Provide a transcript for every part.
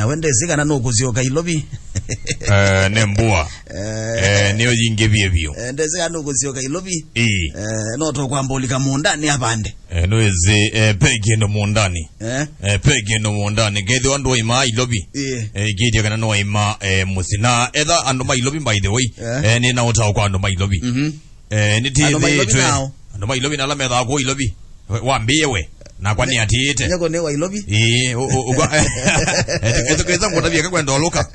na wende zikana nokuzioka ilobi nembua niyo yingebye byo ndezeka nokuzioka ilobi noto kwambolika mundani abande noeze pegendo mundani pegendo mundani gede wando ima ilobi gede kana no ima musina either ando ma ilobi by the way ni na ota kwa ando ma ilobi ni ti ando ma ilobi na la meda ko ilobi wambiwe na kwani atiite nyako ne wa ilobi keza ngota bia kwenda oloka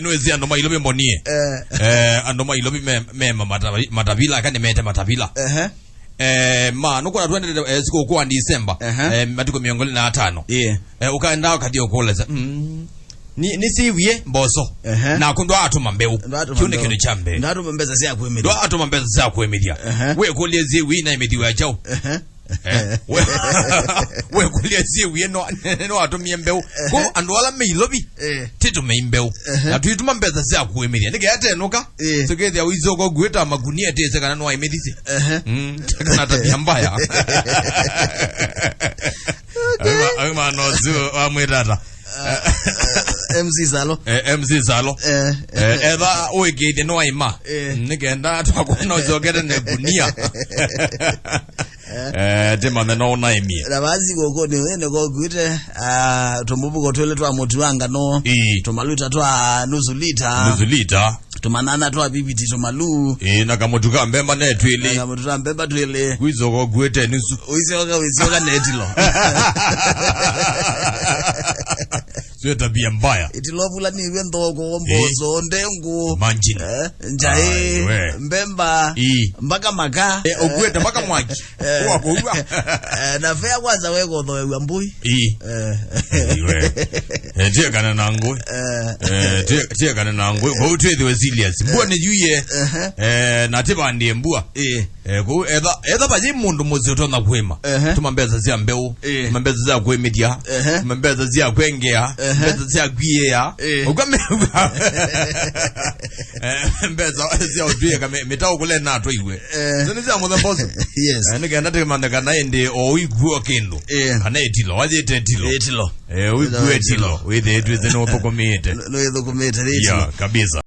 noezi ando ma ilobi mbonie ando ma ilobi me matavila kani mete matavila ma nuko twende siku kwa December matiko 25 ukaenda kati okoleza ni siwie mboso na kundwa atuma mbeu kione kino chambe ndatu mbeza sia kuemedia ndo atuma mbeza sia kuemedia we koleze wi na emediwa chao we koleze wi no atumie mbeu ko andwala me ilobi titu me mbeu na tuituma mbeza sia kuemedia nige atenuka sokezi ya wizoko gweta magunia tese kana no emedise kana tabia mbaya ama no zu amwetata MC Zalo eva oigede no aima nigenda twakona zogere ne gunia tema no na emie rabazi goko ne go gwite tomubuko tole twa muti wanga no tomaluta twa nusu lita tumanana twa bibiti tomalu na kamotuka mbemba netwile kamotuka mbemba twile kwizoko gwete nisu uizoka netilo sio tabia mbaya itilovula ni wendoko mbozo ndengu manjina njae mbemba mpaka maka ogweta mpaka mwaki wako na fea kwanza weko dho mbui tie kana nangu tie kana nangu ko twethe we serious mbua ne yuye na tiba ndiye mbua ko edha baje mundu muzito na kwema tumambeza zia mbeu tumambeza zia kwemedia tumambeza zia kwengea mbeza zia gwiea ukame mbeza zia odwie kama metao kule na to iwe zini zia mudambozo yes nigenda tekemanda kana ende o igwo kendo kana etilo waje tetilo igwo etilo we the etwe zeno pokomete no yedo komete ya kabisa.